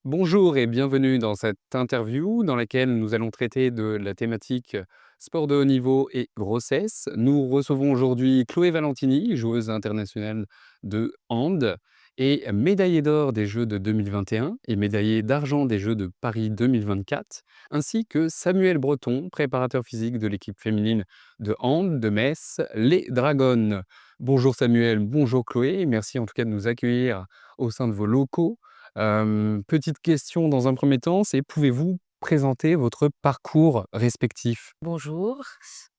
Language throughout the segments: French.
Bonjour et bienvenue dans cette interview dans laquelle nous allons traiter de la thématique sport de haut niveau et grossesse. Nous recevons aujourd'hui Chloé Valentini, joueuse internationale de hand et médaillée d'or des Jeux de 2021 et médaillée d'argent des Jeux de Paris 2024, ainsi que Samuel Breton, préparateur physique de l'équipe féminine de hand de Metz, les Dragons. Bonjour Samuel, bonjour Chloé, merci en tout cas de nous accueillir au sein de vos locaux. Petite question dans un premier temps, c'est pouvez-vous présenter votre parcours respectif? Bonjour,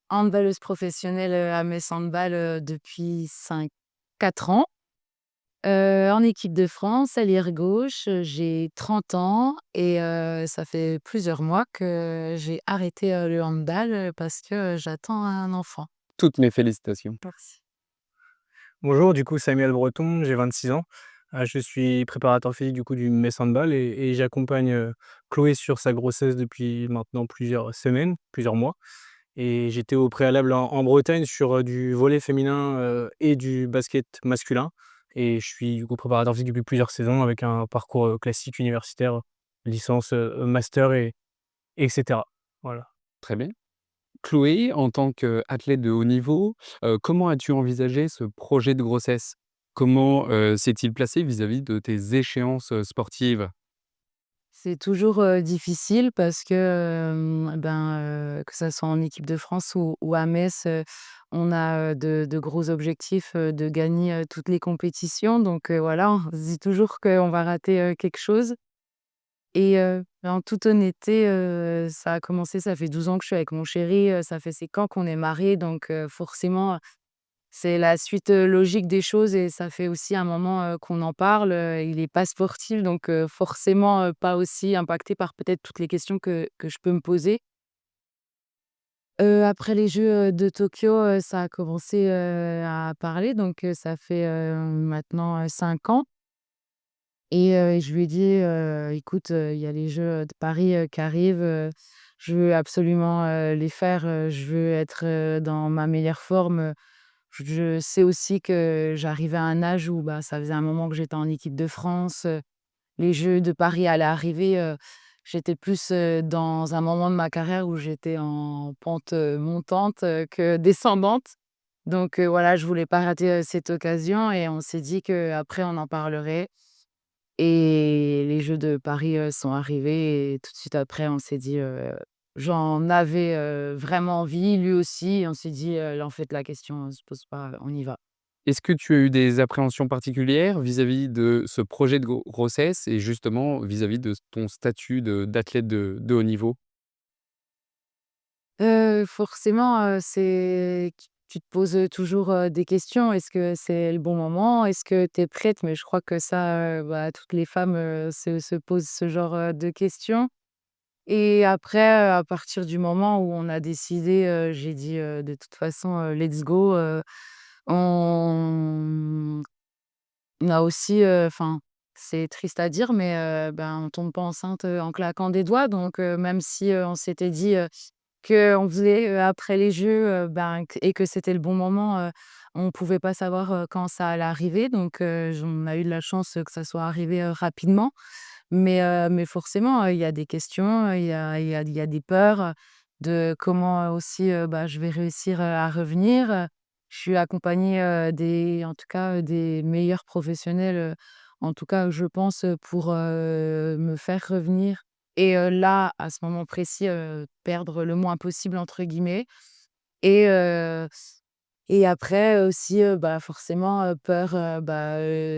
handballeuse professionnelle, à Metz Handball, depuis 4 ans, en équipe de France, ailière gauche, j'ai 30 ans et ça fait plusieurs mois que j'ai arrêté, le handball, parce que, j'attends un enfant. Toutes mes félicitations. Merci. Bonjour, du coup Samuel Breton, j'ai 26 ans. Je suis préparateur physique du coup du Metz Handball et j'accompagne, Chloé sur sa grossesse depuis maintenant plusieurs semaines, plusieurs mois et j'étais au préalable en Bretagne sur, du volley féminin, et du basket masculin et je suis du coup préparateur physique depuis plusieurs saisons avec un parcours, classique universitaire, licence, master et cetera. Voilà. Très bien. Chloé, en tant qu'athlète de haut niveau, comment as-tu envisagé ce projet de grossesse? Comment, s'est-il placé vis-à-vis de tes échéances, sportives? C'est toujours, difficile parce que, que ça soit en équipe de France ou à Metz, on a, de gros objectifs, de gagner, toutes les compétitions donc voilà, on se dit toujours qu'on va rater, quelque chose et en toute honnêteté, ça a commencé ça fait 12 ans que je suis avec mon chéri, ça fait 5 ans qu'on est mariés donc forcément c'est la suite, logique des choses et ça fait aussi un moment, qu'on en parle, il est pas sportif donc forcément, pas aussi impacté par peut-être toutes les questions que je peux me poser. Après les jeux, de Tokyo, ça a commencé, à parler donc ça fait, maintenant, 5 ans et je lui ai dit: «Écoute, il y a les jeux, de Paris, qui arrivent, je veux absolument, les faire, je veux être, dans ma meilleure forme, Je sais aussi que j'arrivais à un âge où, bah, ça faisait un moment que j'étais en équipe de France, les Jeux de Paris allaient arriver, j'étais plus, dans un moment de ma carrière où j'étais en pente, montante, que descendante. Donc voilà, je voulais pas rater, cette occasion et on s'est dit qu'après on en parlerait et les Jeux de Paris, sont arrivés et tout de suite après on s'est dit, j'en avais, vraiment envie, lui aussi et on s'est dit: «En fait la question, se pose pas, on y va». Est-ce que tu as eu des appréhensions particulières vis-à-vis de ce projet de grossesse et justement vis-à-vis de ton statut d'athlète de haut niveau? Forcément, c'est tu te poses, toujours, des questions. Est-ce que c'est le bon moment? Est-ce que tu es prête? Mais je crois que ça, bah, toutes les femmes, se posent ce genre, de questions et après, à partir du moment où on a décidé, j'ai dit: «De toute façon, let's go», on on a aussi, enfin, c'est triste à dire, mais on tombe pas enceinte, en claquant des doigts donc même si, on s'était dit, qu'on faisait, après les jeux, et que c'était le bon moment, on pouvait pas savoir, quand ça allait arriver donc on a eu de la chance, que ça soit arrivé, rapidement. Mais forcément, il y a des questions, il y a des peurs, de comment, aussi, je vais réussir, à revenir, Je suis accompagnée, des en tout cas, des meilleurs professionnels, en tout cas, je pense, pour, me faire revenir et là, à ce moment précis, «perdre le moins possible» entre guillemets et et après aussi, forcément, peur,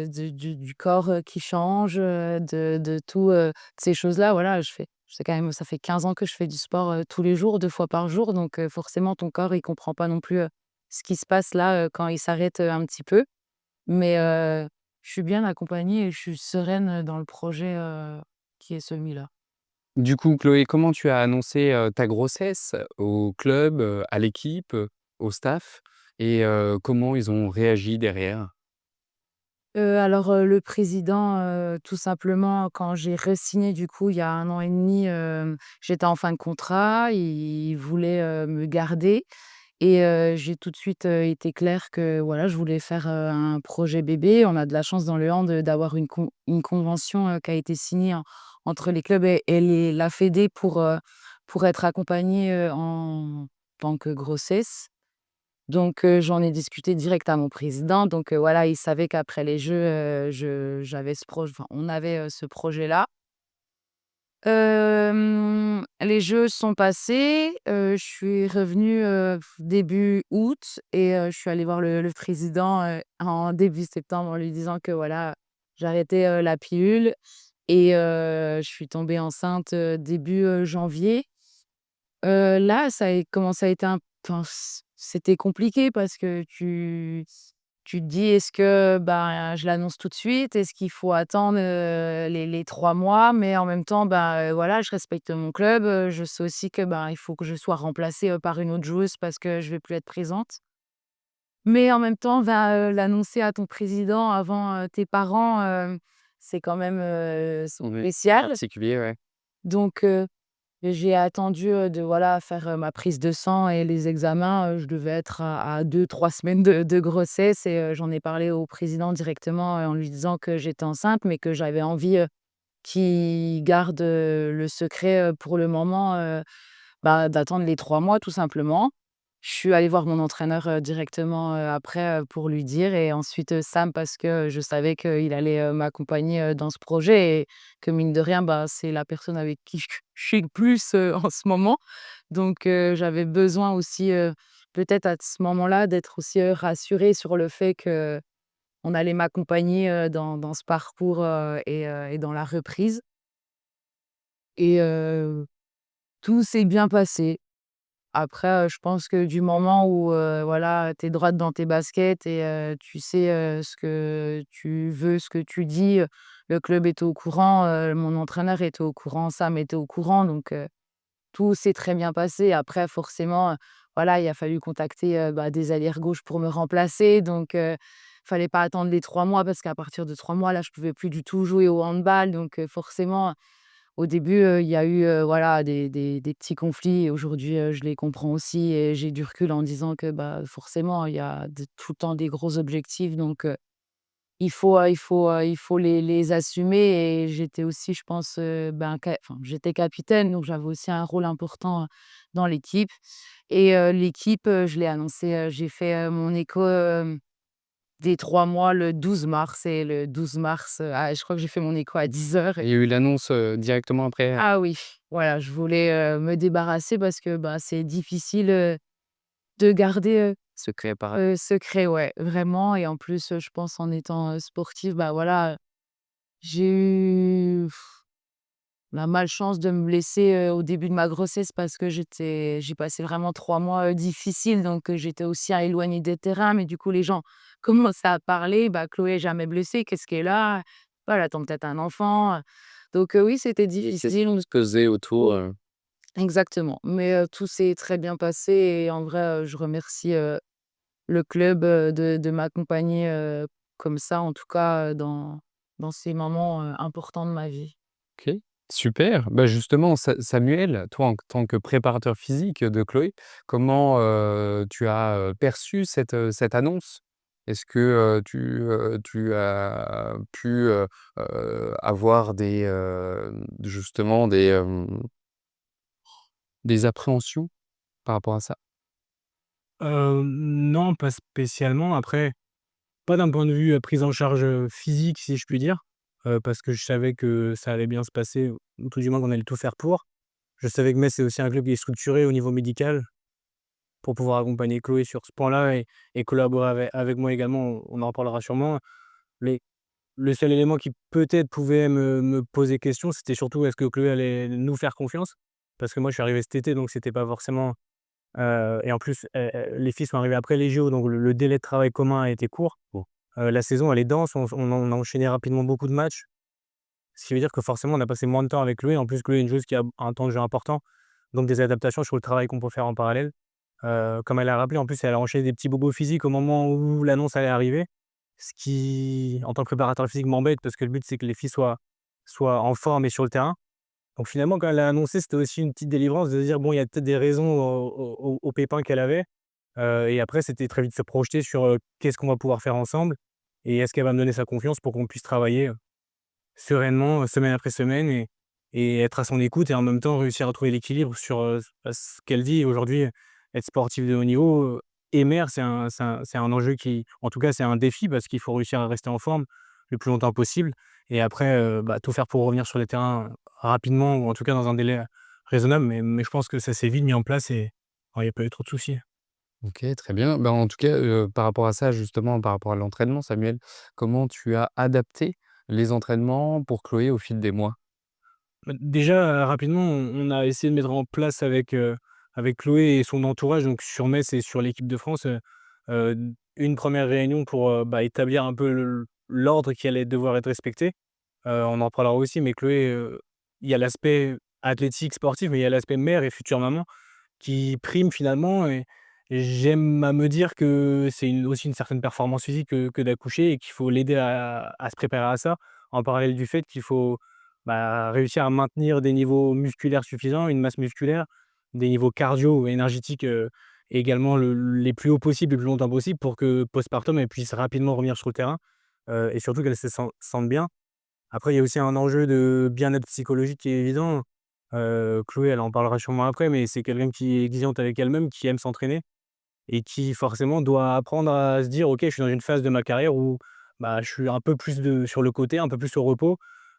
du corps, qui change, de tout, ces choses-là. Voilà, je fais quand même ça fait 15 ans que je fais du sport, tous les jours, 2 fois par jour, donc forcément ton corps il comprend pas non plus, ce qui se passe là, quand il s'arrête, un petit peu. Mais je suis bien accompagnée et je suis sereine, dans le projet, qui est celui-là. Du coup, Chloé, comment tu as annoncé, ta grossesse au club, à l'équipe, au staff et comment ils ont réagi derrière? Alors, le président, tout simplement, quand j'ai re-signé du coup il y a 1 an et demi, j'étais en fin de contrat, il voulait, me garder et j'ai tout de suite, été clair que voilà, je voulais faire, un projet bébé. On a de la chance dans le hand, d'avoir une convention, qui a été signée entre les clubs et la fédé pour être accompagné, en tant que grossesse. Donc j'en ai discuté direct à mon président. Donc voilà, il savait qu'après les Jeux, je j'avais ce projet, enfin, on avait, ce projet-là. Les Jeux sont passés, je suis revenue, début août et je suis allée voir le président, en début septembre en lui disant que voilà, j'arrêtais, la pilule et je suis tombée enceinte, début, janvier. Là, ça a comment ça a été un enfin, c'était compliqué parce que tu te dis: «Est-ce que, ben, je l'annonce tout de suite? Est-ce qu'il faut attendre, les 3 mois?» Mais en même temps, ben, voilà, je respecte mon club, je sais aussi que, ben, il faut que je sois remplacée, par une autre joueuse parce que je vais plus être présente. Mais en même temps, l'annoncer à ton président avant, tes parents, c'est quand même, Oui, spécial. particulier, ouais. Donc j'ai attendu, de voilà, faire, ma prise de sang et les examens, je devais être à 2-3 semaines de grossesse et j'en ai parlé au président directement, en lui disant que j'étais enceinte, mais que j'avais envie, qu'il garde, le secret, pour le moment, bah, d'attendre les 3 mois tout simplement. Je suis allée voir mon entraîneur, directement, après, pour lui dire et ensuite, Sam parce que je savais qu'il allait, m'accompagner, dans ce projet et que mine de rien, bah, c'est la personne avec qui je suis le plus, en ce moment. Donc j'avais besoin aussi, peut-être à ce moment-là d'être aussi, rassurée sur le fait qu'on allait m'accompagner, dans ce parcours, et dans la reprise et tout s'est bien passé. Après, je pense que du moment où, voilà, tu es droite dans tes baskets et tu sais, ce que tu veux, ce que tu dis, le club était au courant, mon entraîneur était au courant, Sam était au courant donc tout s'est très bien passé. Après forcément, voilà, il a fallu contacter, bah, des arrières gauches pour me remplacer donc fallait pas attendre les 3 mois parce qu'à partir de 3 mois, là, je pouvais plus du tout jouer au handball donc forcément au début, il y a eu, voilà, des petits conflits et aujourd'hui, je les comprends aussi et j'ai du recul en disant que, bah, forcément, il y a tout le temps des gros objectifs donc il faut les assumer et j'étais aussi, je pense, ben, enfin, j'étais capitaine donc j'avais aussi un rôle important, dans l'équipe et l'équipe, je l'ai annoncé, j'ai fait, mon écho, des 3 mois le 12 mars et le 12 mars, je crois que j'ai fait mon écho à 10 heures. Il y a eu l'annonce, directement après, Ah oui, voilà, je voulais, me débarrasser parce que, bah, c'est difficile, de garder, secret para secret, ouais, vraiment et en plus, je pense en étant, sportive, bah, voilà, j'ai eu la malchance de me blesser, au début de ma grossesse parce que j'ai passé vraiment 3 mois, difficiles donc j'étais aussi à éloignée des terrains mais du coup les gens commençaient à parler: «Bah, Chloé est jamais blessée, qu'est-ce qu'elle a? Bah, elle attend peut-être un enfant», donc oui, c'était c'est difficile. se peser autour, Exactement, mais tout s'est très bien passé et en vrai, je remercie, le club, de m'accompagner, comme ça, en tout cas, dans ces moments, importants de ma vie. OK, super. Bah, justement, Samuel, toi, en tant que préparateur physique de Chloé, comment, tu as, perçu cette annonce? Est-ce que, tu as pu, avoir justement des appréhensions par rapport à ça? Non, pas spécialement. Après, pas d'un point de vue, prise en charge, physique, si je puis dire, parce que je savais que ça allait bien se passer, ou tout du moins qu'on allait tout faire pour. Je savais que Metz, c'est aussi un club qui est structuré au niveau médical pour pouvoir accompagner Chloé sur ce point-là et collaborer avec moi également, on en reparlera sûrement. Les le seul élément qui peut-être pouvait me poser question, c'était surtout est-ce que Chloé allait nous faire confiance? Parce que moi je suis arrivé cet été, donc c'était pas forcément, et en plus, les filles sont arrivées après les JO, donc le délai de travail commun a été court. Bon, la saison elle est dense, on a enchaîné rapidement beaucoup de matchs. Ce qui veut dire que forcément on a passé moins de temps avec Chloé. En plus, Chloé est une joueuse qui a un temps de jeu important, donc des adaptations sur le travail qu'on peut faire en parallèle. Comme elle a rappelé, en plus, elle a enchaîné des petits bobos physiques au moment où l'annonce allait arriver. Ce qui, en tant que préparateur physique, m'embête parce que le but, c'est que les filles soient en forme et sur le terrain. Donc finalement, quand elle l'a annoncé, c'était aussi une petite délivrance de se dire: «Bon, il y a peut-être des raisons aux pépins qu'elle avait». Et après c'était très vite se projeter sur, qu'est-ce qu'on va pouvoir faire ensemble et est-ce qu'elle va me donner sa confiance pour qu'on puisse travailler, sereinement, semaine après semaine et être à son écoute et en même temps réussir à trouver l'équilibre sur, ce qu'elle dit. Aujourd'hui, être sportif de haut niveau, et mère, c'est un enjeu qui en tout cas, c'est un défi parce qu'il faut réussir à rester en forme le plus longtemps possible et après, tout faire pour revenir sur les terrains rapidement ou en tout cas dans un délai raisonnable mais je pense que ça s'est vite mis en place et il y a pas eu trop de soucis. OK, très bien. Ben, en tout cas, par rapport à ça, justement, par rapport à l'entraînement, Samuel, comment tu as adapté les entraînements pour Chloé au fil des mois? Bah, déjà, rapidement, on a essayé de mettre en place avec Chloé et son entourage, donc sur Metz et sur l'équipe de France, heu, une première réunion pour, établir un peu l'ordre qui allait devoir être respecté. On en parlera aussi, mais Chloé, il y a l'aspect athlétique, sportif, mais il y a l'aspect mère et future maman qui prime finalement et j'aime à me dire que c'est aussi une certaine performance physique que d'accoucher et qu'il faut l'aider à se préparer à ça, en parallèle du fait qu'il faut, réussir à maintenir des niveaux musculaires suffisants, une masse musculaire, des niveaux cardio énergétiques, également les plus hauts possibles, le plus longtemps possible pour que postpartum, elle puisse rapidement revenir sur le terrain, et surtout qu'elle se sente bien. Après, il y a aussi un enjeu de bien-être psychologique qui est évident. Chloé, elle en parlera sûrement après, mais c'est quelqu'un qui est exigeante avec elle-même, qui aime s'entraîner et qui forcément doit apprendre à se dire: «OK, je suis dans une phase de ma carrière où, je suis un peu plus sur le côté, un peu plus au repos».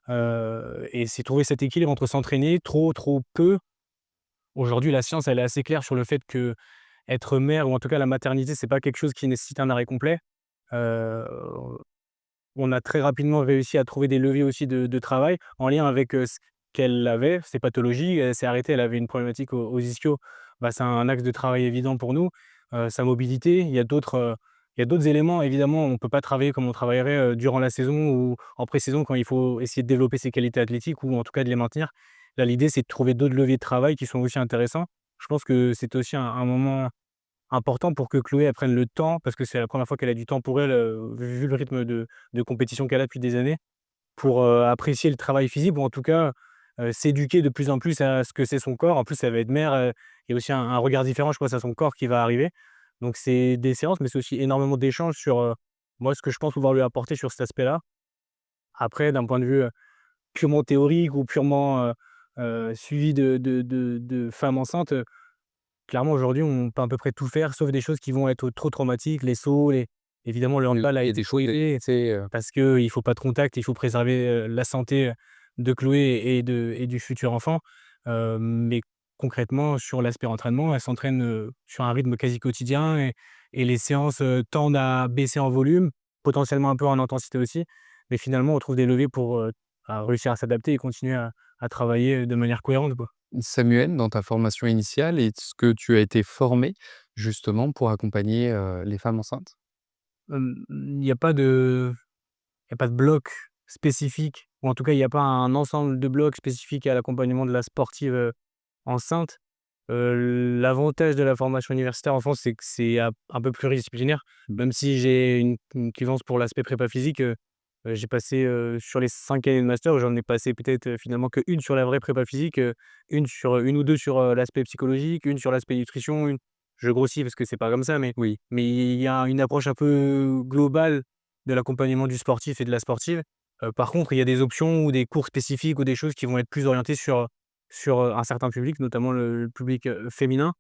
Et c'est trouver cet équilibre entre s'entraîner trop, trop peu. Aujourd'hui, la science, elle est assez claire sur le fait que être mère ou en tout cas la maternité, c'est pas quelque chose qui nécessite un arrêt complet. Heu on a très rapidement réussi à trouver des leviers aussi de travail en lien avec, ce qu'elle avait, ses pathologies. Elle s'est arrêtée, elle avait une problématique aux ischio. C'est un axe de travail évident pour nous. Sa mobilité, il y a d'autres éléments évidemment, on ne peut pas travailler comme on travaillerait, durant la saison ou en pré-saison quand il faut essayer de développer ses qualités athlétiques ou en tout cas de les maintenir. Là, l'idée, c'est de trouver d'autres leviers de travail qui sont aussi intéressants. Je pense que c'est aussi un moment important pour que Chloé, elle prenne le temps, parce que c'est la première fois qu'elle a du temps pour elle, vu le rythme de compétition qu'elle a depuis des années, pour, apprécier le travail physique ou en tout cas, s'éduquer de plus en plus à ce que c'est son corps. En plus, elle va être mère, il y a aussi un regard différent, je pense, à son corps qui va arriver. Donc c'est des séances, mais c'est aussi énormément d'échanges sur, moi, ce que je pense pouvoir lui apporter sur cet aspect-là. Après, d'un point de vue, purement théorique ou purement, suivi de femme enceinte, clairement, aujourd'hui, on peut à peu près tout faire, sauf des choses qui vont être trop traumatiques, les sauts, les évidemment, le Oui, handball a il y a été des choses prohibé d'éviter, parce qu'il faut pas de contact, il faut préserver, la santé, de Chloé et du futur enfant. Mais concrètement, sur l'aspect entraînement, elle s'entraîne, sur un rythme quasi quotidien et les séances, tendent à baisser en volume, potentiellement un peu en intensité aussi. Mais finalement, on trouve des leviers pour, réussir à s'adapter et continuer à travailler, de manière cohérente, quoi. Samuel, dans ta formation initiale, est-ce que tu as été formé justement pour accompagner, les femmes enceintes? Il n'y a pas de Il y a pas de bloc spécifique ou en tout cas, il y a pas un ensemble de blocs spécifiques à l'accompagnement de la sportive, enceinte. L'avantage de la formation universitaire en France, c'est que c'est un peu pluridisciplinaire. Même si j'ai une clivance pour l'aspect prépa physique, j'ai passé, sur les 5 années de master, j'en ai passé peut-être, finalement qu'1 sur la vraie prépa physique, 1 ou 2 sur, l'aspect psychologique, une sur l'aspect nutrition, une je grossis parce que c'est pas comme ça, Oui. mais il y a une approche un peu globale de l'accompagnement du sportif et de la sportive. Par contre, il y a des options ou des cours spécifiques ou des choses qui vont être plus orientées sur, un certain public, notamment le public, féminin.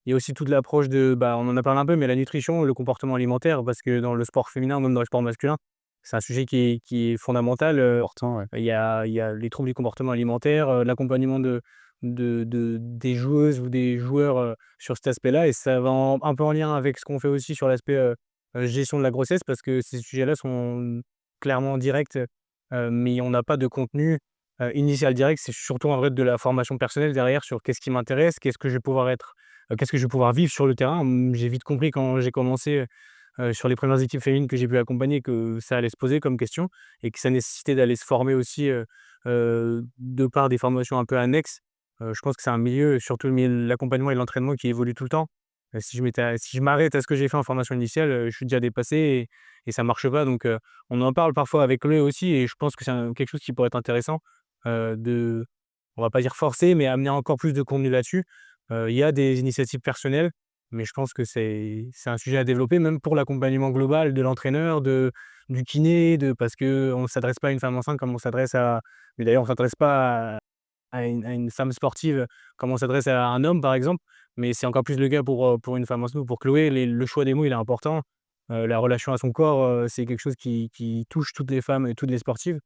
Il y a aussi toute l'approche de, on en a parlé un peu, mais la nutrition, le comportement alimentaire, parce que dans le sport féminin, même dans le sport masculin, c'est un sujet qui est fondamental. Important, ouais. Il y a les troubles du comportement alimentaire, l'accompagnement des joueuses ou des joueurs, sur cet aspect-là et ça va un peu en lien avec ce qu'on fait aussi sur l'aspect, gestion de la grossesse parce que ces sujets-là sont clairement directs, mais on n'a pas de contenu, initial direct. C'est surtout en vrai de la formation personnelle derrière sur qu'est-ce qui m'intéresse, qu'est-ce que je vais pouvoir vivre sur le terrain. J'ai vite compris quand j'ai commencé, sur les premières équipes féminines que j'ai pu accompagner que ça allait se poser comme question et que ça nécessitait d'aller se former aussi, de par des formations un peu annexes. Je pense que c'est un milieu, surtout le milieu de l'accompagnement et de l'entraînement qui évolue tout le temps. Si je m'arrête à ce que j'ai fait en formation initiale, je suis déjà dépassé et ça marche pas donc on en parle parfois avec lui aussi et je pense que c'est quelque chose qui pourrait être intéressant, de on va pas dire forcer, mais amener encore plus de contenu là-dessus. Il y a des initiatives personnelles, mais je pense que c'est un sujet à développer même pour l'accompagnement global de l'entraîneur, du kiné, parce qu'on ne s'adresse pas à une femme enceinte comme on s'adresse à mais d'ailleurs on s'adresse pas à une femme sportive comme on s'adresse à un homme, par exemple. Mais c'est encore plus le cas pour une femme enceinte ou pour Chloé. Le choix des mots, il est important. La relation à son corps, c'est quelque chose qui touche toutes les femmes et toutes les sportives.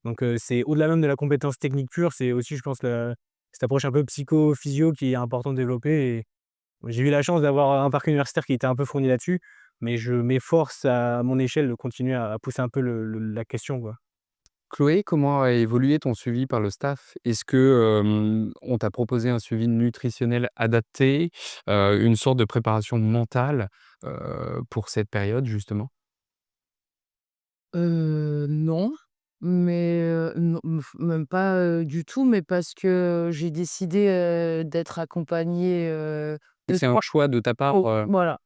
Donc c'est au-delà même de la compétence technique pure, c'est aussi, je pense, cette approche un peu psycho-physio qui est important de développer. Et j'ai eu la chance d'avoir un parcours universitaire qui était un peu fourni là-dessus, mais je m'efforce à mon échelle de continuer à pousser un peu la question, quoi. Chloé, comment a évolué ton suivi par le staff? Est-ce que, on t'a proposé un suivi nutritionnel adapté, une sorte de préparation mentale, pour cette période justement? Non, mais non, même pas, du tout, mais parce que j'ai décidé, d'être accompagnée, de C'est un 3 choix de ta part, oh, voilà.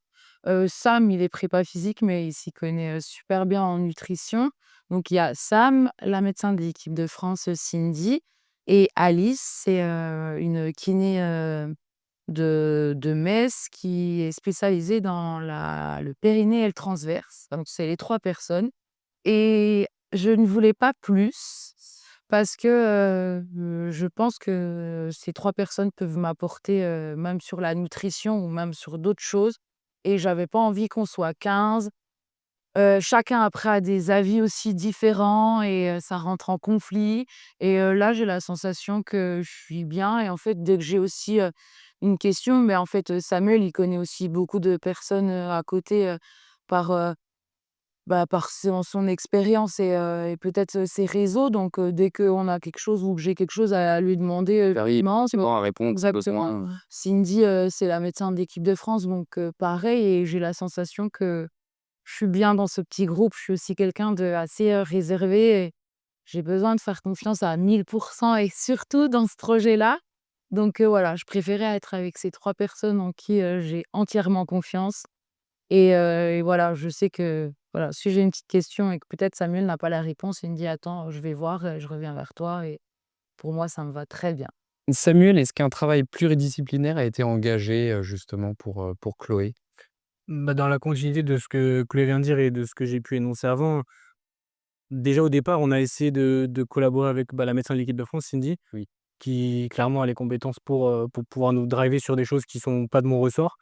Sam, il est prépa physique, mais il s'y connaît, super bien en nutrition. Donc il y a Sam, la médecin de l'équipe de France, Cindy, et Alice, c'est, une kiné, de Metz qui est spécialisée dans le périnée et le transverse. Donc c'est les 3 personnes. Et je ne voulais pas plus parce que, je pense que ces 3 personnes peuvent m'apporter, même sur la nutrition ou même sur d'autres choses, et j'avais pas envie qu'on soit 15. Chacun après a des avis aussi différents et ça rentre en conflit, et là, j'ai la sensation que je suis bien. Et en fait, dès que j'ai aussi, une question, mais en fait, Samuel, il connaît aussi beaucoup de personnes, à côté, par, par son expérience et peut-être, ses réseaux. Donc dès qu'on a quelque chose ou que j'ai quelque chose à lui demander, arrive non, c'est bon. à répondre aux Exactement. besoins. Cindy, c'est la médecin de l'équipe de France, donc pareil, et j'ai la sensation que je suis bien dans ce petit groupe. Je suis aussi quelqu'un de assez, réservé, et j'ai besoin de faire confiance à 1000 et surtout dans ce projet-là. Donc voilà, je préférais être avec ces 3 personnes en qui, j'ai entièrement confiance. Et voilà, je sais que, voilà, si j'ai une petite question et que peut-être Samuel n'a pas la réponse, il me dit: «Attends, je vais voir, je reviens vers toi», et pour moi, ça me va très bien. Samuel, est-ce qu'un travail pluridisciplinaire a été engagé, justement pour Chloé? Bah, dans la continuité de ce que Chloé vient de dire et de ce que j'ai pu énoncer avant, déjà au départ, on a essayé de collaborer avec, la médecin de l'équipe de France, Cindy, Oui. qui clairement a les compétences pour pouvoir nous driver sur des choses qui sont pas de mon ressort.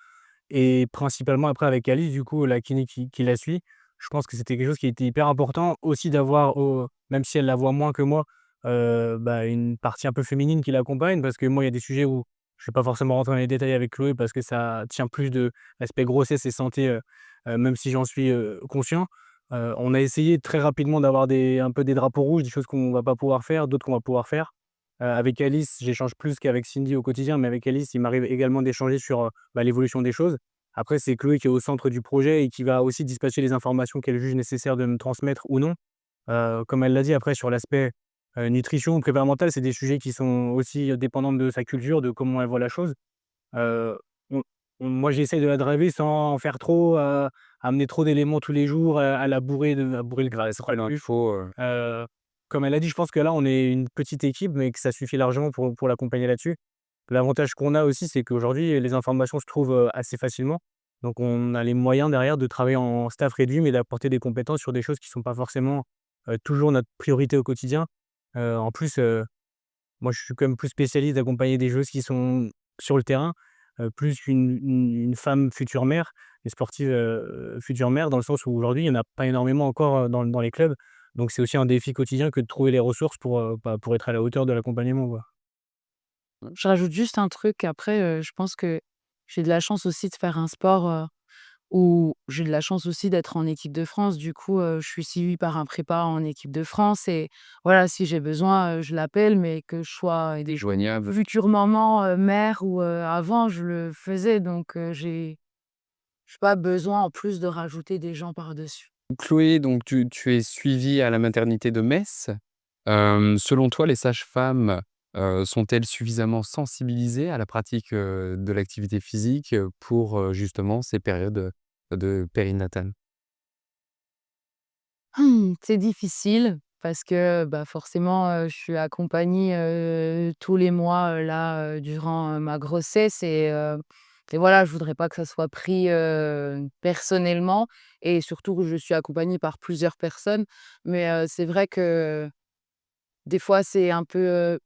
Et principalement après avec Alice, du coup, la kiné qui la suit, je pense que c'était quelque chose qui était hyper important aussi d'avoir, même si elle la voit moins que moi, une partie un peu féminine qui l'accompagne. Parce que moi, il y a des sujets où je ne vais pas forcément rentrer dans les détails avec Chloé parce que ça tient plus de l'aspect grossesse et santé, même si j'en suis, conscient. On a essayé très rapidement d'avoir un peu des drapeaux rouges, des choses qu'on va pas pouvoir faire, d'autres qu'on va pouvoir faire. Avec Alice, j'échange plus qu'avec Cindy au quotidien, mais avec Alice, il m'arrive également d'échanger sur, l'évolution des choses. Après, c'est Chloé qui est au centre du projet et qui va aussi dispatcher les informations qu'elle juge nécessaires de me transmettre ou non. Comme elle l'a dit après sur l'aspect, nutrition, prépa mentale, c'est des sujets qui sont aussi, dépendants de sa culture, de comment elle voit la chose. Heu, moi, j'essaye de la driver sans en faire trop, amener trop d'éléments tous les jours, à bourrer le Bah, crâne c'est quoi. il faut, Heu, Comme elle a dit, je pense que là, on est une petite équipe, mais que ça suffit largement pour l'accompagner là-dessus. L'avantage qu'on a aussi, c'est qu'aujourd'hui, les informations se trouvent, assez facilement. Donc on a les moyens derrière de travailler en staff réduit, mais d'apporter des compétences sur des choses qui ne sont pas forcément, toujours notre priorité au quotidien. En plus, moi, je suis quand même plus spécialiste d'accompagner des joueuses qui sont sur le terrain, plus qu'une femme future mère, une sportive, future mère, dans le sens où aujourd'hui, il y en a pas énormément encore, dans les clubs. Donc c'est aussi un défi quotidien que de trouver les ressources pour être à la hauteur de l'accompagnement, quoi. Je rajoute juste un truc après, je pense que j'ai de la chance aussi de faire un sport, où j'ai de la chance aussi d'être en équipe de France. Du coup, je suis suivie par un prépa en équipe de France, et voilà, si j'ai besoin, je l'appelle, mais que je sois des joignables. future maman, mère ou avant, je le faisais. Donc j'ai pas besoin en plus de rajouter des gens par-dessus. Chloé, donc tu es suivie à la maternité de Metz. Selon toi, les sages-femmes, sont-elles suffisamment sensibilisées à la pratique, de l'activité physique, pour, justement ces périodes, de périnatales? C'est difficile parce que, bah, forcément, je suis accompagnée, tous les mois, là, durant, ma grossesse, et et voilà, je voudrais pas que ça soit pris, personnellement et surtout que je suis accompagnée par plusieurs personnes. Mais, c'est vrai que des fois, c'est un peu,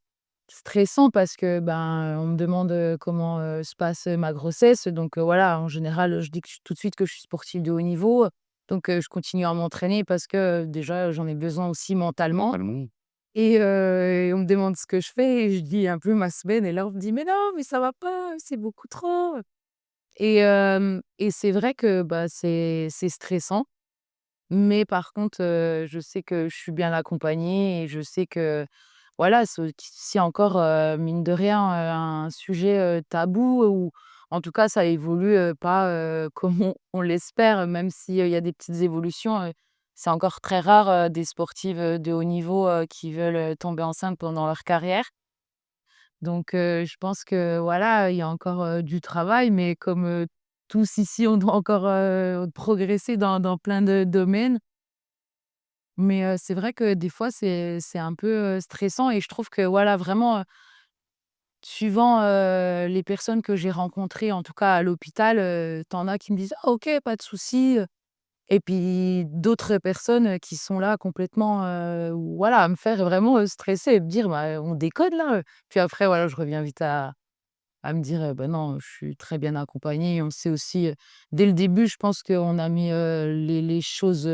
stressant parce que, ben, on me demande, comment, se passe, ma grossesse. Donc, voilà, en général, je dis que tout de suite que je suis sportive de haut niveau. Donc, je continue à m'entraîner parce que, déjà, j'en ai besoin aussi mentalement. Totalement. Et on me demande ce que je fais et je dis un peu ma semaine et là, on me dit: «Mais non, mais ça va pas, c'est beaucoup trop». Et c'est vrai que, bah, c'est stressant, mais par contre, je sais que je suis bien accompagnée et je sais que, voilà, c'est encore, mine de rien, un sujet, tabou ou en tout cas, ça évolue, pas, comme on l'espère, même s'il y a des petites évolutions, c'est encore très rare, des sportives, de haut niveau, qui veulent, tomber enceintes pendant leur carrière. Donc je pense que voilà, il y a encore, du travail, mais comme, tous ici, on doit encore, progresser dans plein de domaines. Mais c'est vrai que des fois, c'est un peu, stressant et je trouve que voilà, vraiment, suivant, les personnes que j'ai rencontrées, en tout cas à l'hôpital, tu as qui me disent: «Ah OK, pas de souci», et puis d'autres personnes, qui sont là complètement, voilà, à me faire vraiment, stresser et me dire: «Bah, on déconne là?» Puis après voilà, je reviens vite à me dire: «Bah, non, je suis très bien accompagnée». On sait aussi, dès le début, je pense qu'on a mis, les choses,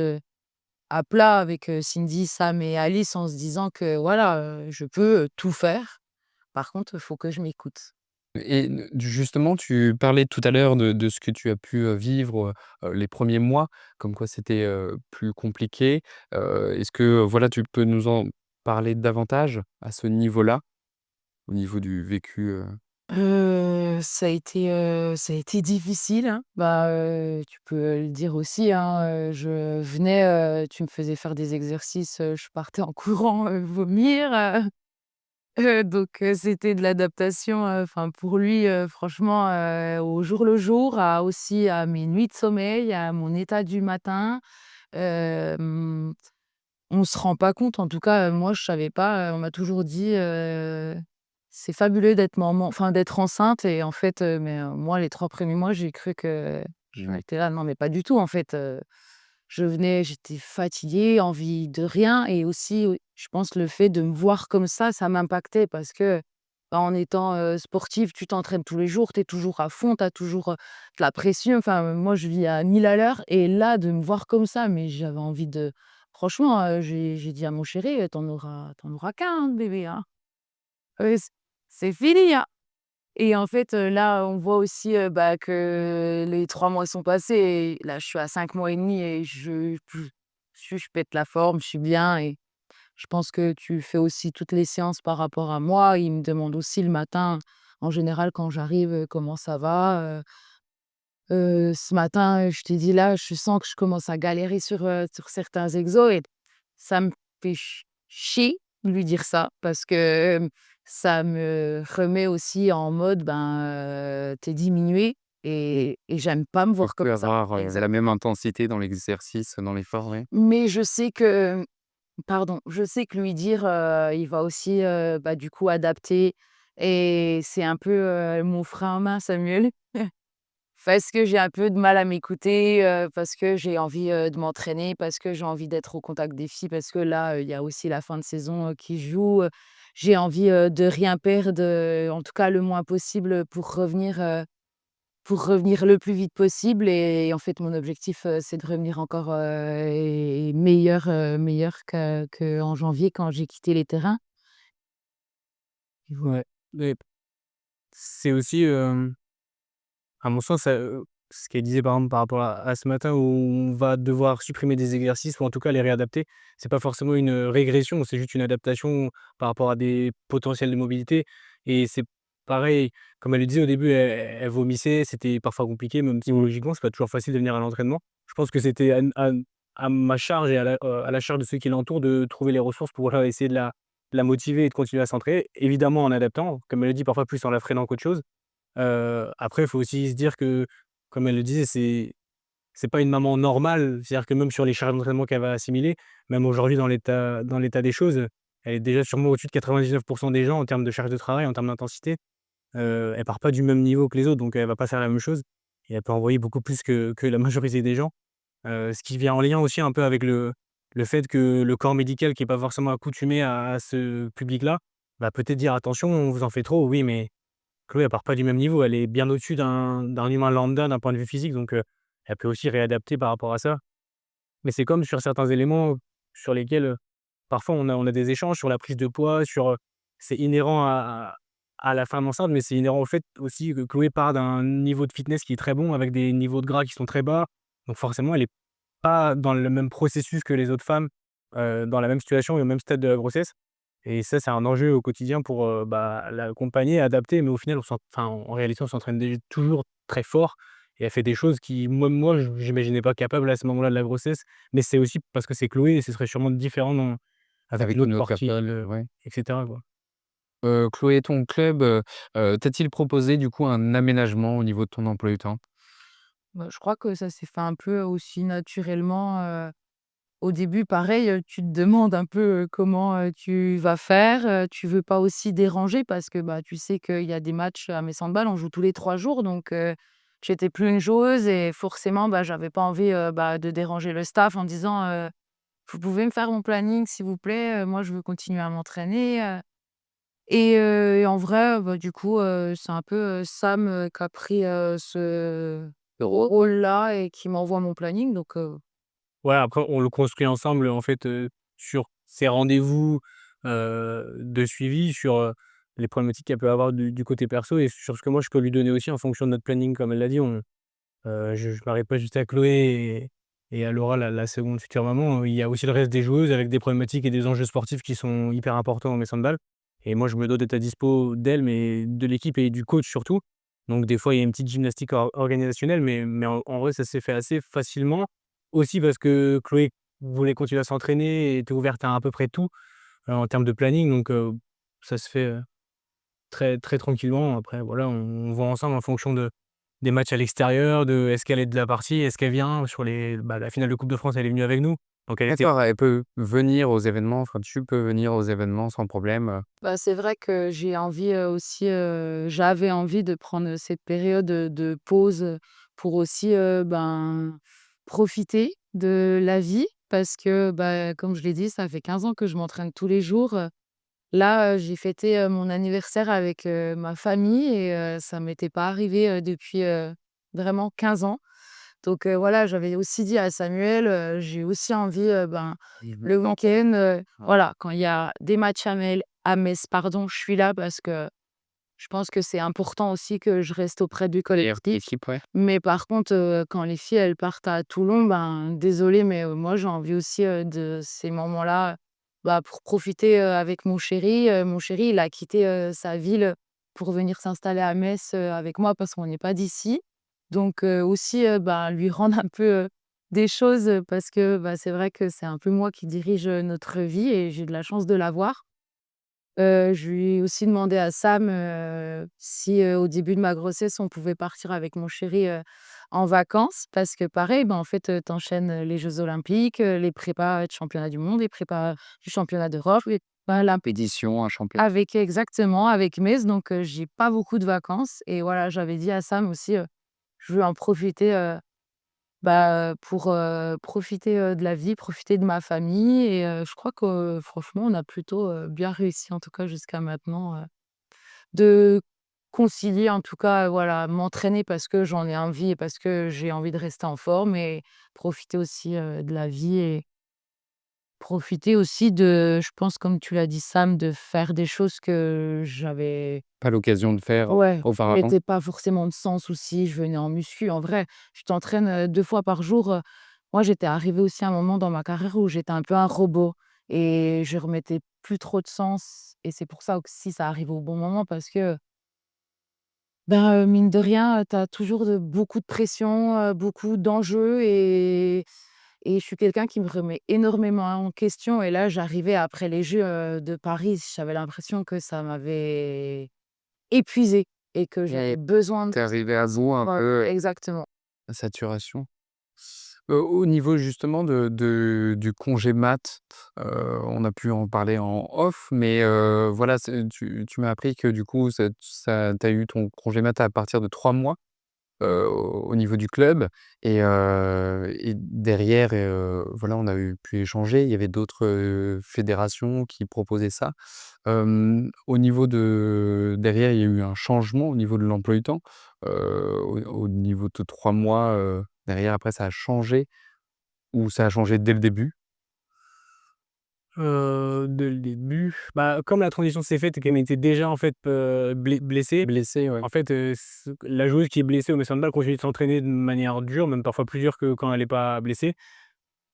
à plat avec, Cindy, Sam et Alice en se disant que voilà, je peux, tout faire. Par contre, il faut que je m'écoute. Et justement, tu parlais tout à l'heure de ce que tu as pu, vivre, les premiers mois, comme quoi c'était, plus compliqué. Est-ce que, voilà, tu peux nous en parler davantage à ce niveau-là? Au niveau du vécu, Ça a été difficile, hein. Bah, tu peux le dire aussi, hein, je venais, tu me faisais faire des exercices, je partais en courant, vomir, donc c'était de l'adaptation, enfin pour lui, franchement, au jour le jour, aussi à mes nuits de sommeil, à mon état du matin. Hem, on se rend pas compte, en tout cas, moi je savais pas, on m'a toujours dit, «C'est fabuleux d'être maman enfin d'être enceinte» et en fait, mais moi les 3 premiers mois, j'ai cru que j'en ouais. étais là, non mais pas du tout en fait, je venais, j'étais fatiguée, envie de rien et aussi, je pense le fait de me voir comme ça m'impactait parce que, bah, en étant, sportive, tu t'entraînes tous les jours, tu es toujours à fond, tu as toujours, de la pression. Enfin, moi, je vis à 1000 à l'heure et là, de me voir comme ça, mais j'avais envie de franchement, j'ai dit à mon chéri: «Tu en auras qu'un, hein, de bébé, hein. C'est fini, hein». Et en fait, là, on voit aussi, bah, que les 3 mois sont passés et là, je suis à 5 mois et demi et je pète la forme, je suis bien et je pense que tu fais aussi toutes les séances par rapport à moi. Il me demande aussi le matin, en général, quand j'arrive, comment ça va. Ce matin, je t'ai dit là, je sens que je commence à galérer sur certains exos et ça me fait chier de lui dire ça parce que, ça me remet aussi en mode, ben, tu diminué et j'aime pas me On voir comme peut ça, avoir, par la exemple. même intensité dans l'exercice, dans l'effort, oui. Mais je sais que pardon, je sais que lui dire, il va aussi, bah, du coup adapter et c'est un peu, mon frein à main, Samuel. Parce que j'ai un peu de mal à m'écouter, parce que j'ai envie, de m'entraîner, parce que j'ai envie d'être au contact des filles, parce que là, il y a aussi la fin de saison, qui joue, j'ai envie, de rien perdre, en tout cas le moins possible, pour revenir le plus vite possible et en fait mon objectif, c'est de revenir encore, et meilleure qu'en janvier quand j'ai quitté les terrains. Et voilà. Ouais, mais c'est aussi, à mon sens, ce qu'elle disait par exemple par rapport à ce matin où on va devoir supprimer des exercices ou en tout cas les réadapter, c'est pas forcément une, régression, c'est juste une adaptation par rapport à des potentiels de mobilité et c'est pareil, comme elle le disait au début, elle vomissait, c'était parfois compliqué, même psychologiquement, c'est pas toujours facile de venir à l'entraînement. Je pense que c'était à ma charge et à la charge de ceux qui l'entourent de trouver les ressources pour, voilà, essayer de la motiver et de continuer à s'entraîner, évidemment en adaptant, comme elle le dit, parfois plus en la freinant qu'autre chose. Après, il faut aussi se dire que, comme elle le disait, c'est pas une maman normale. C'est-à-dire que même sur les charges d'entraînement qu'elle va assimiler, même aujourd'hui dans l'état des choses, elle est déjà sûrement au-dessus de 99 des gens en termes de charge de travail, en termes d'intensité. elle part pas du même niveau que les autres, donc elle va pas faire la même chose et elle peut envoyer beaucoup plus que la majorité des gens. Ce qui vient en lien aussi un peu avec le fait que le corps médical qui est pas forcément accoutumé à ce public-là, va peut-être dire: «Attention, on vous en fait trop». Oui, mais Chloé, elle part pas du même niveau, elle est bien au-dessus d'un humain lambda d'un point de vue physique, donc elle peut aussi réadapter par rapport à ça. Mais c'est comme sur certains éléments sur lesquels, parfois on a des échanges sur la prise de poids, c'est inhérent à la femme enceinte, mais c'est inhérent au fait aussi que Chloé part d'un niveau de fitness qui est très bon, avec des niveaux de gras qui sont très bas. Donc forcément, elle est pas dans le même processus que les autres femmes, dans la même situation et au même stade de la grossesse. Et ça, c'est un enjeu au quotidien pour, l'accompagner, adapter, mais au final, en réalité, on s'entraîne toujours très fort et elle fait des choses qui moi, je j'imaginais pas capable à ce moment-là de la grossesse. Mais c'est aussi parce que c'est Chloé et ce serait sûrement différent avec Avec une autre une autre sportive, personne, ouais. et cetera, quoi. Chloé, ton club, t'a-t-il proposé du coup un aménagement au niveau de ton emploi du temps? Bah, je crois que ça s'est fait un peu aussi naturellement, au début pareil, tu te demandes un peu, comment, tu vas faire, tu veux pas aussi déranger parce que, bah, tu sais qu'il y a des matchs à mes handball, on joue tous les 3 jours donc j'étais plus une joueuse et forcément, bah, j'avais pas envie, bah, de déranger le staff en disant, «Vous pouvez me faire mon planning s'il vous plaît? Moi je veux continuer à m'entraîner», et en vrai, bah, du coup, c'est un peu, Sam, qui a pris, ce rôle-là et qui m'envoie mon planning donc Ouais, après on le construit ensemble, en fait, sur ses rendez-vous, de suivi, sur, les problématiques qu'elle peut avoir du côté perso et sur ce que moi je peux lui donner aussi en fonction de notre planning. Comme elle l'a dit, je m'arrête pas juste à Chloé et à Laura, la seconde future maman. Il y a aussi le reste des joueuses avec des problématiques et des enjeux sportifs qui sont hyper importants dans mes handball et moi je me dois d'être à dispo d'elle, mais de l'équipe et du coach surtout. Donc des fois, il y a une petite gymnastique organisationnelle, mais en vrai, ça s'est fait assez facilement. Aussi parce que Chloé voulait continuer à s'entraîner et était ouverte à peu près tout, en termes de planning, donc ça se fait, très très tranquillement. Après voilà, on voit ensemble en fonction des matchs à l'extérieur, de est-ce qu'elle est de la partie? Est-ce qu'elle vient sur la finale de Coupe de France, elle est venue avec nous, donc elle était D'accord, elle peut venir aux événements, enfin tu peux venir aux événements sans problème. bah, c'est vrai que j'ai envie, aussi, j'avais envie de prendre cette période, de pause, pour aussi, ben, profiter de la vie parce que, bah, comme je l'ai dit, ça fait 15 ans que je m'entraîne tous les jours. Là, j'ai fêté, mon anniversaire avec, ma famille et ça m'était pas arrivé, depuis, vraiment 15 ans. Donc voilà, j'avais aussi dit à Samuel, j'ai aussi envie, ben, Mmh. le week-end, Ah. voilà, quand il y a des matchs à Metz, pardon, je suis là parce que je pense que c'est important aussi que je reste auprès du Meilleure collectif. équipe, ouais. Mais par contre, quand les filles, elles partent à Toulon, ben, désolée, mais moi, j'ai envie aussi, de ces moments-là, bah, pour profiter, avec mon chéri. Mon chéri, il a quitté, sa ville pour venir s'installer à Metz, avec moi parce qu'on n'est pas d'ici. Donc aussi, bah, lui rendre un peu, des choses, parce que, bah, c'est vrai que c'est un peu moi qui dirige, notre vie et j'ai de la chance de l'avoir. Je lui ai aussi demandé à Sam, si, au début de ma grossesse, on pouvait partir avec mon chéri, en vacances parce que pareil, ben, en fait, tu enchaînes, les jeux olympiques, les prépas de championnat du monde, les prépas du championnat d'Europe et bah, la Édition, un champion. avec exactement, avec Metz donc j'ai pas beaucoup de vacances et voilà, j'avais dit à Sam aussi, je veux en profiter, bah, pour, profiter, de la vie, profiter de ma famille et je crois que franchement, on a plutôt, bien réussi en tout cas jusqu'à maintenant, de concilier en tout cas, voilà, m'entraîner parce que j'en ai envie et parce que j'ai envie de rester en forme et profiter aussi, de la vie et profiter aussi de je pense comme tu l'as dit Sam, de faire des choses que j'avais Pas l'occasion de faire ouais, qui auparavant. mettaient pas forcément de sens aussi. Je venais en muscu. En vrai, tu t'entraînes, 2 fois par jour, moi j'étais arrivée aussi à un moment dans ma carrière où j'étais un peu un robot et je remettais plus trop de sens et c'est pour ça aussi ça arrive au bon moment parce que ben, mine de rien, tu as toujours beaucoup de pression, beaucoup d'enjeux et je suis quelqu'un qui me remet énormément en question et là, j'arrivais après les Jeux, de Paris, j'avais l'impression que ça m'avait épuisée et que j'avais Et besoin de tu arrivé à bout un ouais, peu, exactement. la saturation. Au niveau justement du congé mat, on a pu en parler en off, mais voilà, tu m'as appris que du coup, tu as eu ton congé mat à partir de 3 mois, au niveau du club et derrière, voilà, on a pu échanger. Il y avait d'autres, fédérations qui proposaient ça. Au niveau de derrière, il y a eu un changement au niveau de l'emploi du temps, au niveau de 3 mois, derrière après ça a changé ou ça a changé dès le début? Dès le début, bah, comme la transition s'est faite et qu'elle était déjà en fait, blessée, Blessé, ouais. en fait, la joueuse qui est blessée au main handball continue de s'entraîner de manière dure, même parfois plus dure que quand elle est pas blessée.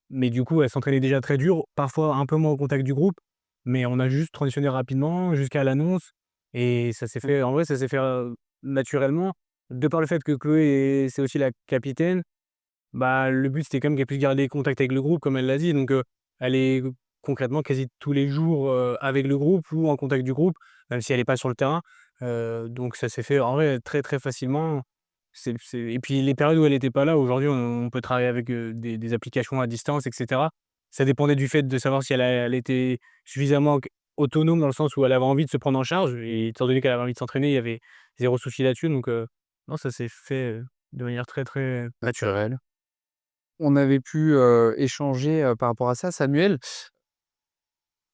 Mais du coup, elle s'entraînait déjà très dur, parfois un peu moins au contact du groupe, mais on a juste transitionné rapidement jusqu'à l'annonce et ça s'est fait en vrai, ça s'est fait, naturellement. De par le fait que Chloé c'est aussi la capitaine, bah, le but, c'était quand même qu'elle puisse garder contact avec le groupe, comme elle l'a dit, donc elle est concrètement quasi tous les jours, avec le groupe ou en contact du groupe, même si elle est pas sur le terrain, donc ça s'est fait en vrai très, très facilement. C'est et puis les périodes où elle était pas là, aujourd'hui, on peut travailler avec, des applications à distance et cetera. Ça dépendait du fait de savoir si elle était suffisamment autonome dans le sens où elle avait envie de se prendre en charge et étant donné qu'elle avait envie de s'entraîner, il y avait zéro souci là-dessus donc non, ça s'est fait, de manière très, très naturelle. Naturel. On avait pu, échanger, par rapport à ça, Samuel.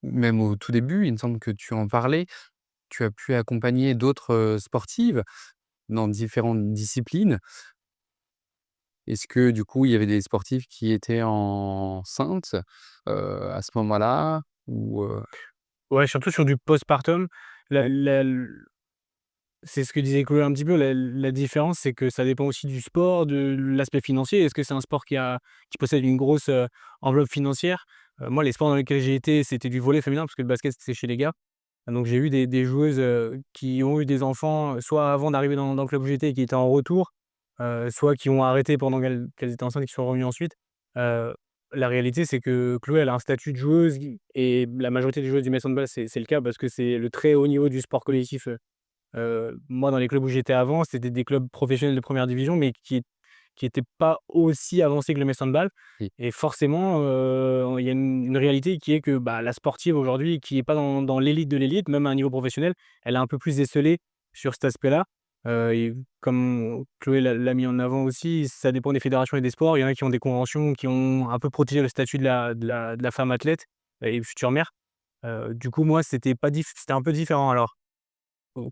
Même au tout début, il me semble que tu en parlais. Tu as pu accompagner d'autres, sportives dans différentes disciplines. Est-ce que du coup, il y avait des sportifs qui étaient enceintes, à ce moment-là? Ou, Ouais, surtout sur du postpartum, la c'est ce que disait Chloé un petit peu, la différence, c'est que ça dépend aussi du sport, de l'aspect financier. Est-ce que c'est un sport qui possède une grosse, enveloppe financière? Moi, les sports dans lesquels j'ai été, c'était du volley féminin parce que le basket, c'est chez les gars. Donc j'ai eu des joueuses, qui ont eu des enfants, soit avant d'arriver dans le club où j'étais et qui étaient en retour, soit qui ont arrêté pendant qu'elles étaient enceintes et qui sont revenues ensuite. Heu, la réalité, c'est que Chloé, elle a un statut de joueuse et la majorité des joueuses du Metz Handball, c'est le cas parce que c'est le très haut niveau du sport collectif. Moi, dans les clubs où j'étais avant, c'était des clubs professionnels de première division, mais qui étaient pas aussi avancés que le Metz Handball oui. et forcément, il y a une réalité qui est que, bah, la sportive aujourd'hui qui est pas dans l'élite de l'élite, même à un niveau professionnel, elle est un peu plus esseulée sur cet aspect-là, et comme Chloé l'a mis en avant aussi, ça dépend des fédérations et des sports. Il y en a qui ont des conventions qui ont un peu protégé le statut de la femme athlète et future mère. Du coup, moi, c'était un peu différent alors.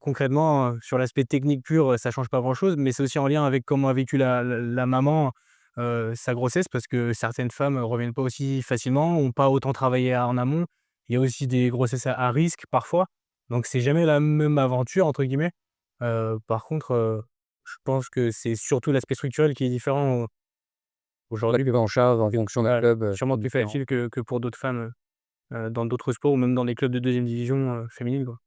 Concrètement, sur l'aspect technique pur, ça change pas grand-chose, mais c'est aussi en lien avec comment a vécu la maman, sa grossesse parce que certaines femmes, reviennent pas aussi facilement, ont pas autant travaillé en amont. Il y a aussi des grossesses à risque parfois, donc c'est jamais la même «aventure» entre guillemets. Par contre, je pense que c'est surtout l'aspect structurel qui est différent, La aujourd'hui. prise en charge en fonction des Voilà, clubs, sûrement sont plus différents. facile que pour d'autres femmes, dans d'autres sports ou même dans les clubs de deuxième division, féminine, quoi.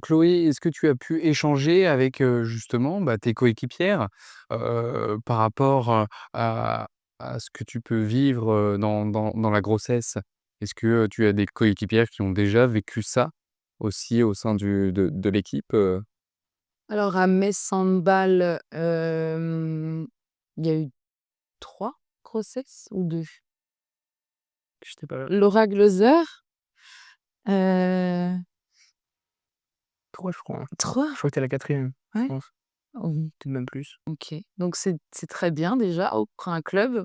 Chloé, est-ce que tu as pu échanger avec, justement, bah, tes coéquipières, par rapport, à ce que tu peux vivre, dans la grossesse? Est-ce que, tu as des coéquipières qui ont déjà vécu ça aussi au sein de l'équipe, Alors à Metz Handball, il y a eu 3 grossesses ou 2. J'étais pas là. Laura Gloser, heu 3 je crois, hein. 3? Je crois que tu es la 4e, je Ouais? pense, Mmh, peut-être même plus. OK. Donc c'est très bien déjà pour un club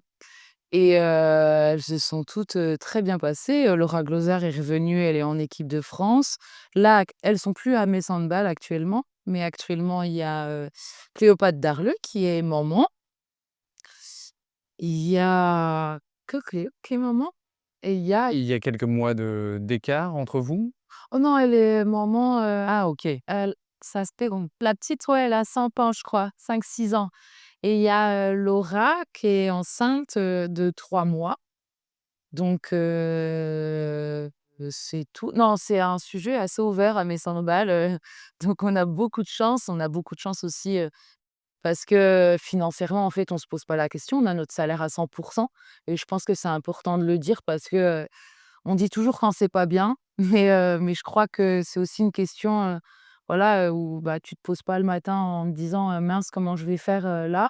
et elles se sont toutes, très bien passées. Laura Gloser est revenue, elle est en équipe de France. Là, elles sont plus à Metz Handball actuellement, mais actuellement, il y a, Cléopâtre Darleux qui est maman. Il y a que Cléo qui est maman et il y a il y a quelques mois d'écart entre vous? oh non, elle est maman, ah OK. Ça se perd. La petite, ouais, elle a 5 ans, je crois, 5 6 ans et il y a, Laura qui est enceinte, de 3 mois donc c'est tout. Non, c'est un sujet assez ouvert à mes Sandball, donc on a beaucoup de chance. On a beaucoup de chance aussi, parce que financièrement, en fait, on se pose pas la question. On a notre salaire à 100 et je pense que c'est important de le dire parce que, on dit toujours quand c'est pas bien, mais je crois que c'est aussi une question, voilà, où, bah, tu te poses pas le matin en te disant: «Mince, comment je vais faire, là?»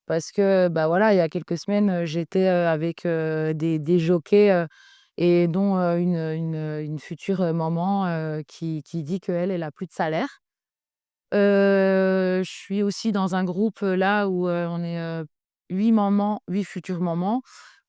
parce que, bah, voilà, il y a quelques semaines, j'étais, avec, des jockeys, et dont, une future, maman, qui dit qu'elle, elle a plus de salaire. Je suis aussi dans un groupe, là où, on est, 8 mamans, 8 futures mamans,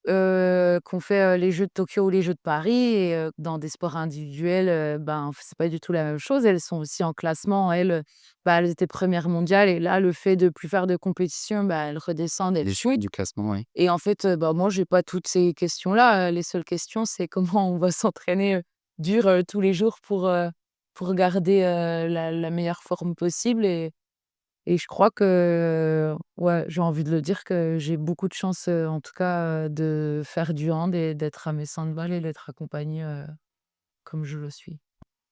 qu'on fait, les Jeux de Tokyo ou les Jeux de Paris et dans des sports individuels, ben, c'est pas du tout la même chose. Elles sont aussi en classement. Elles, bah, elles étaient premières mondiales et là, le fait de plus faire de compétition, bah, elles redescendent, elles Les chutent. chouettes du classement, oui. Et en fait, bah, moi, j'ai pas toutes ces questions-là, les seules questions, c'est comment on va s'entraîner, dur, tous les jours pour garder, la meilleure forme possible et je crois que, ouais, j'ai envie de le dire que j'ai beaucoup de chance, en tout cas, de faire du hand et d'être à mes handball et d'être accompagnée, comme je le suis.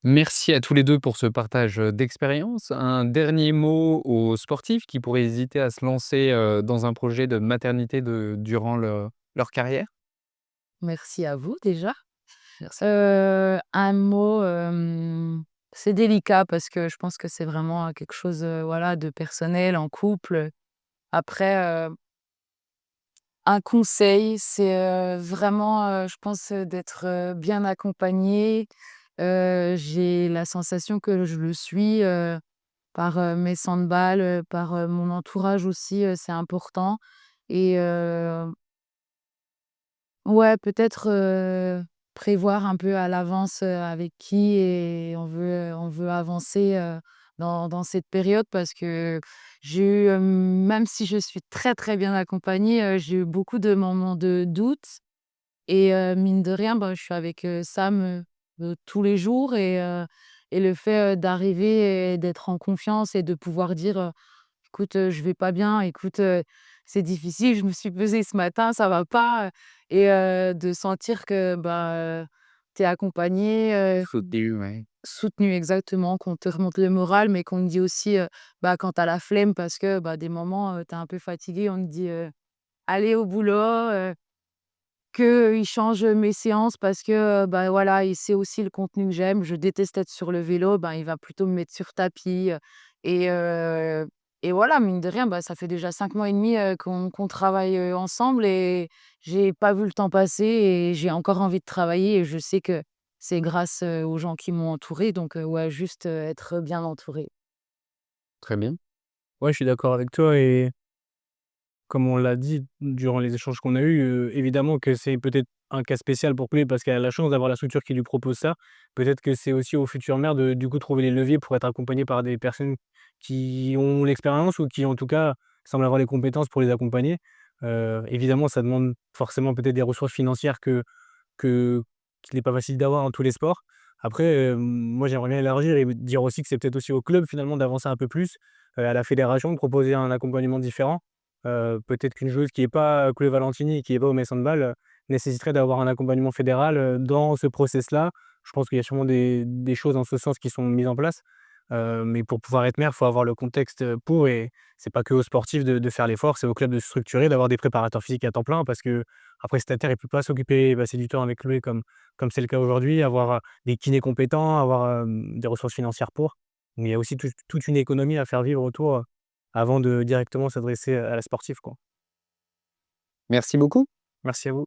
Merci à tous les 2 pour ce partage, d'expérience. Un dernier mot aux sportifs qui pourraient hésiter à se lancer, dans un projet de maternité durant leur carrière? Merci à vous déjà. Merci. Un mot, c'est délicat parce que je pense que c'est vraiment, quelque chose, voilà, de personnel en couple. Après, un conseil, c'est, vraiment, je pense, d'être, bien accompagné. J'ai la sensation que je le suis, par, mes handballs, par, mon entourage aussi, c'est important et ouais, peut-être, prévoir un peu à l'avance, avec qui et on veut avancer, dans cette période parce que j'ai eu, même si je suis très, très bien accompagnée, j'ai eu beaucoup de moments de doute et mine de rien, bah, je suis avec, Sam, tous les jours et le fait, d'arriver et d'être en confiance et de pouvoir dire, «Écoute, je vais pas bien, écoute, c'est difficile, je me suis pesée ce matin, ça va pas», et de sentir que, bah, tu es accompagnée, Soutenu, ouais. soutenue exactement, qu'on te remonte le moral, mais qu'on te dit aussi, bah, quand tu as la flemme parce que, bah, des moments, tu es un peu fatiguée, on te dit, «Allez au boulot», qu'il change mes séances parce que, bah, voilà, il sait aussi le contenu que j'aime. Je déteste être sur le vélo, ben, il va plutôt me mettre sur tapis, et heu et voilà, mine de rien, bah, ça fait déjà 5 mois et demi, qu'on travaille, ensemble et j'ai pas vu le temps passer et j'ai encore envie de travailler et je sais que c'est grâce, aux gens qui m'ont entourée donc ouais, juste, être bien entourée. Très bien. Ouais, je suis d'accord avec toi et comme on l'a dit durant les échanges qu'on a eus, évidemment que c'est peut-être un cas spécial pour Chloé parce qu'elle a la chance d'avoir la structure qui lui propose ça. Peut-être que c'est aussi aux futures mères de, du coup, trouver les leviers pour être accompagnées par des personnes qui ont l'expérience ou qui, en tout cas, semblent avoir les compétences pour les accompagner. Évidemment, ça demande forcément peut-être des ressources financières que qu'il n'est pas facile d'avoir dans tous les sports. Après, moi, j'aimerais bien élargir et dire aussi que c'est peut-être aussi au club, finalement, d'avancer un peu plus, à la fédération, de proposer un accompagnement différent. Peut-être qu'une joueuse qui est pas Chloé Valentini et qui est pas au Mess Handball, nécessiterait d'avoir un accompagnement fédéral, dans ce process-là. Je pense qu'il y a sûrement des choses en ce sens qui sont mises en place, mais pour pouvoir être maire, il faut avoir le contexte, pour et c'est pas que aux sportifs de faire l'effort, c'est au club de se structurer, d'avoir des préparateurs physiques à temps plein parce qu'un prestataire, il peut pas s'occuper et passer du temps avec Chloé comme c'est le cas aujourd'hui, avoir, des kinés compétents, avoir, des ressources financières pour. Donc il y a aussi toute une économie à faire vivre autour, avant de directement s'adresser à la sportive, quoi. Merci beaucoup. Merci à vous.